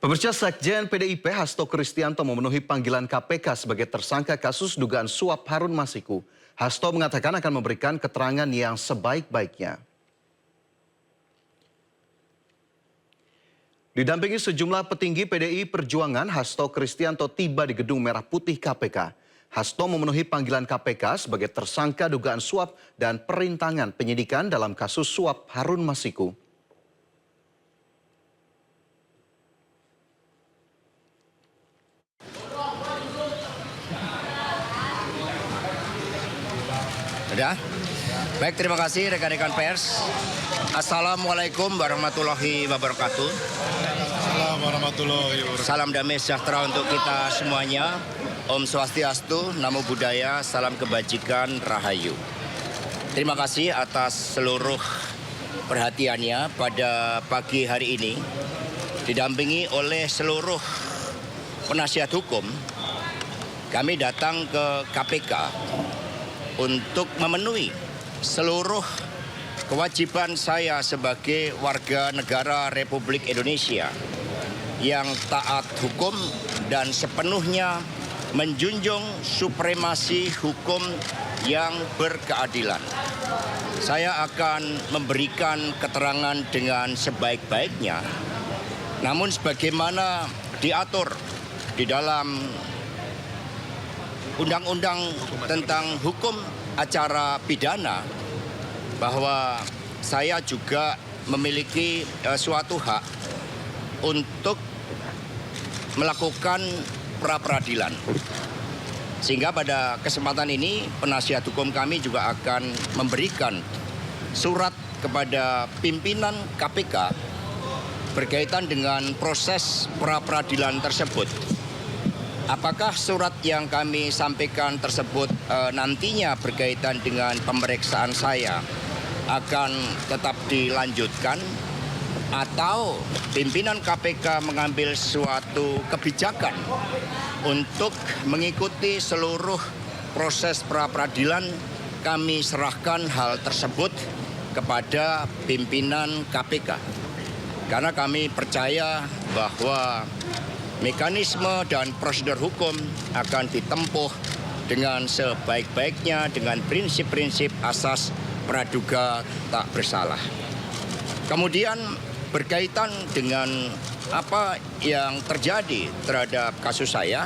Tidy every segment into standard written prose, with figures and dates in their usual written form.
Pemirsa, Sekjen PDIP Hasto Kristianto memenuhi panggilan KPK sebagai tersangka kasus dugaan suap Harun Masiku. Hasto mengatakan akan memberikan keterangan yang sebaik-baiknya. Didampingi sejumlah petinggi PDI Perjuangan, Hasto Kristianto tiba di Gedung Merah Putih KPK. Hasto memenuhi panggilan KPK sebagai tersangka dugaan suap dan perintangan penyidikan dalam kasus suap Harun Masiku. Sudah? Baik, terima kasih rekan-rekan pers. Assalamualaikum warahmatullahi wabarakatuh. Assalamualaikum warahmatullahi wabarakatuh. Salam damai sejahtera untuk kita semuanya. Om Swastiastu, Namo Buddhaya, salam kebajikan, Rahayu. Terima kasih atas seluruh perhatiannya pada pagi hari ini. Didampingi oleh seluruh penasihat hukum, kami datang ke KPK untuk memenuhi seluruh kewajiban saya sebagai warga negara Republik Indonesia yang taat hukum dan sepenuhnya menjunjung supremasi hukum yang berkeadilan. Saya akan memberikan keterangan dengan sebaik-baiknya, namun sebagaimana diatur di dalam Undang-Undang tentang hukum acara pidana, bahwa saya juga memiliki suatu hak untuk melakukan pra-peradilan. Sehingga pada kesempatan ini penasihat hukum kami juga akan memberikan surat kepada pimpinan KPK berkaitan dengan proses pra-peradilan tersebut. Apakah surat yang kami sampaikan tersebut nantinya berkaitan dengan pemeriksaan saya akan tetap dilanjutkan, atau pimpinan KPK mengambil suatu kebijakan untuk mengikuti seluruh proses pra-peradilan? Kami serahkan hal tersebut kepada pimpinan KPK. Karena kami percaya bahwa mekanisme dan prosedur hukum akan ditempuh dengan sebaik-baiknya dengan prinsip-prinsip asas praduga tak bersalah. Kemudian berkaitan dengan apa yang terjadi terhadap kasus saya,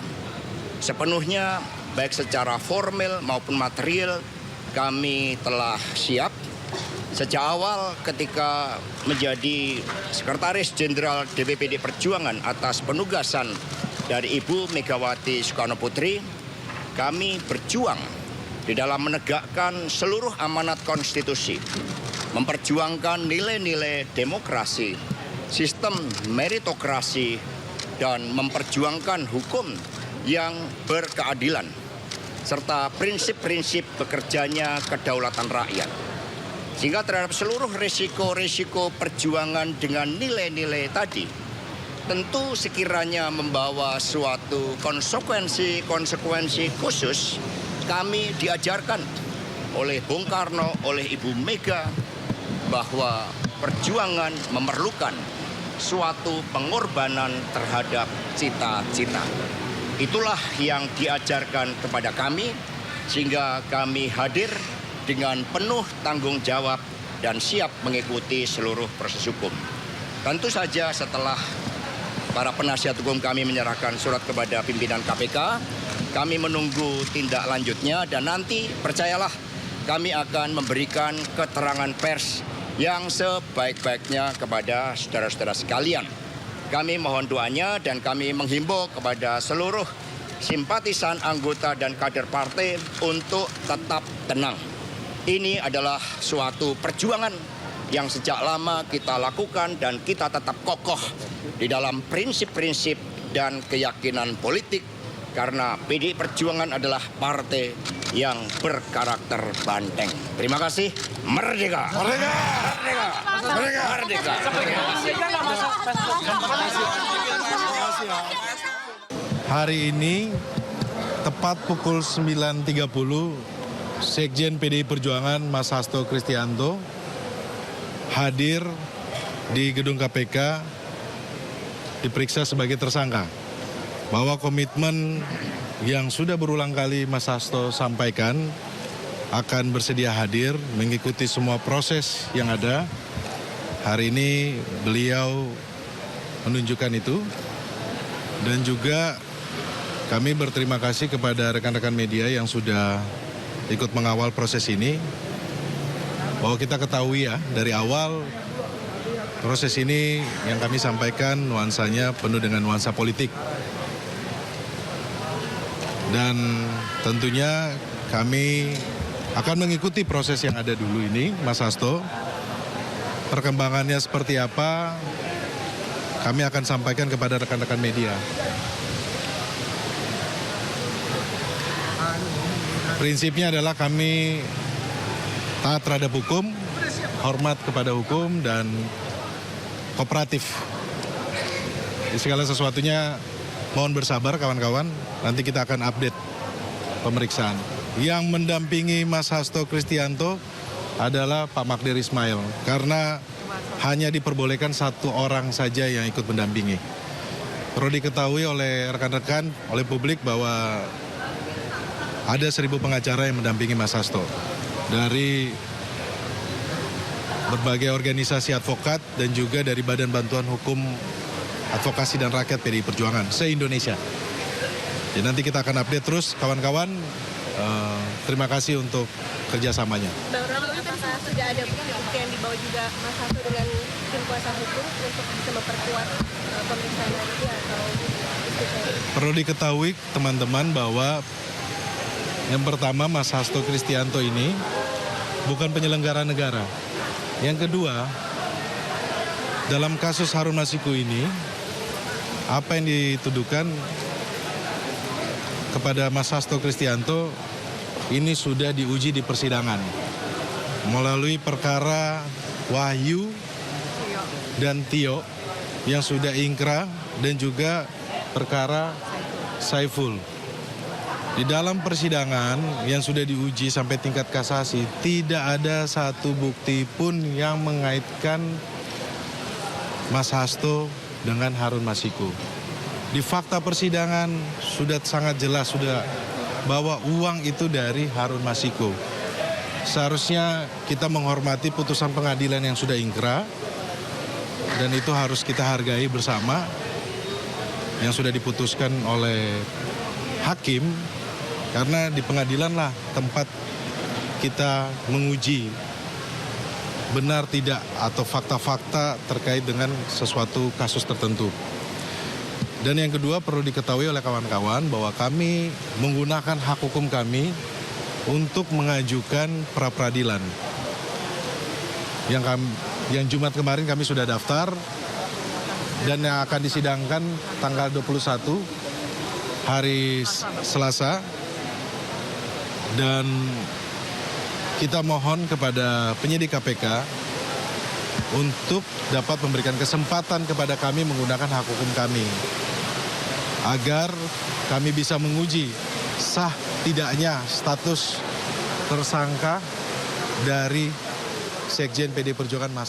sepenuhnya baik secara formal maupun material kami telah siap. Sejak awal ketika menjadi Sekretaris Jenderal DPPD Perjuangan atas penugasan dari Ibu Megawati Soekarno Putri, kami berjuang di dalam menegakkan seluruh amanat konstitusi, memperjuangkan nilai-nilai demokrasi, sistem meritokrasi, dan memperjuangkan hukum yang berkeadilan, serta prinsip-prinsip bekerjanya kedaulatan rakyat. Sehingga terhadap seluruh risiko-risiko perjuangan dengan nilai-nilai tadi, tentu sekiranya membawa suatu konsekuensi khusus, kami diajarkan oleh Bung Karno, oleh Ibu Mega, bahwa perjuangan memerlukan suatu pengorbanan terhadap cita-cita. Itulah yang diajarkan kepada kami, sehingga kami hadir dengan penuh tanggung jawab dan siap mengikuti seluruh proses hukum. Tentu saja setelah para penasihat hukum kami menyerahkan surat kepada pimpinan KPK, kami menunggu tindak lanjutnya, dan nanti percayalah kami akan memberikan keterangan pers yang sebaik-baiknya kepada saudara-saudara sekalian. Kami mohon doanya dan kami menghimbau kepada seluruh simpatisan, anggota, dan kader partai untuk tetap tenang. Ini adalah suatu perjuangan yang sejak lama kita lakukan dan kita tetap kokoh di dalam prinsip-prinsip dan keyakinan politik, karena PDI Perjuangan adalah partai yang berkarakter banteng. Terima kasih. Merdeka! Merdeka! Merdeka! Merdeka! Hari ini tepat pukul 9.30, Sekjen PDI Perjuangan Mas Hasto Kristianto hadir di gedung KPK diperiksa sebagai tersangka. Bahwa komitmen yang sudah berulang kali Mas Hasto sampaikan akan bersedia hadir mengikuti semua proses yang ada. Hari ini beliau menunjukkan itu, dan juga kami berterima kasih kepada rekan-rekan media yang sudah ikut mengawal proses ini. Bahwa kita ketahui ya, dari awal proses ini yang kami sampaikan nuansanya penuh dengan nuansa politik. Dan tentunya kami akan mengikuti proses yang ada dulu ini, Mas Hasto. Perkembangannya seperti apa, kami akan sampaikan kepada rekan-rekan media. Prinsipnya adalah kami taat terhadap hukum, hormat kepada hukum, dan kooperatif. Di segala sesuatunya mohon bersabar kawan-kawan, nanti kita akan update pemeriksaan. Yang mendampingi Mas Hasto Kristianto adalah Pak Magdir Ismail, karena hanya diperbolehkan satu orang saja yang ikut mendampingi. Perlu diketahui oleh rekan-rekan, oleh publik bahwa ada 1.000 pengacara yang mendampingi Mas Hasto. Dari berbagai organisasi advokat dan juga dari Badan Bantuan Hukum Advokasi dan Rakyat PDI Perjuangan se-Indonesia. Jadi nanti kita akan update terus kawan-kawan. Terima kasih untuk kerjasamanya. Bang Roni, apakah sudah ada bukti yang dibawa juga Mas Hasto dengan tim kuasa hukum untuk bisa memperkuat pemeriksaan nanti atau Perlu diketahui teman-teman bahwa yang pertama Mas Hasto Kristianto ini bukan penyelenggara negara. Yang kedua, dalam kasus Harun Masiku ini, apa yang dituduhkan kepada Mas Hasto Kristianto ini sudah diuji di persidangan melalui perkara Wahyu dan Tio yang sudah ingkrah dan juga perkara Saiful. Di dalam persidangan yang sudah diuji sampai tingkat kasasi, tidak ada satu bukti pun yang mengaitkan Mas Hasto dengan Harun Masiku. Di fakta persidangan sudah sangat jelas sudah bahwa uang itu dari Harun Masiku. Seharusnya kita menghormati putusan pengadilan yang sudah ingkrah, dan itu harus kita hargai bersama yang sudah diputuskan oleh hakim, karena di pengadilan lah tempat kita menguji benar tidak atau fakta-fakta terkait dengan sesuatu kasus tertentu. Dan yang kedua perlu diketahui oleh kawan-kawan bahwa kami menggunakan hak hukum kami untuk mengajukan pra-peradilan. Yang Jumat kemarin kami sudah daftar dan yang akan disidangkan tanggal 21 hari Selasa. Dan kita mohon kepada penyidik KPK untuk dapat memberikan kesempatan kepada kami menggunakan hak hukum kami, agar kami bisa menguji sah tidaknya status tersangka dari Sekjen PDI Perjuangan Mas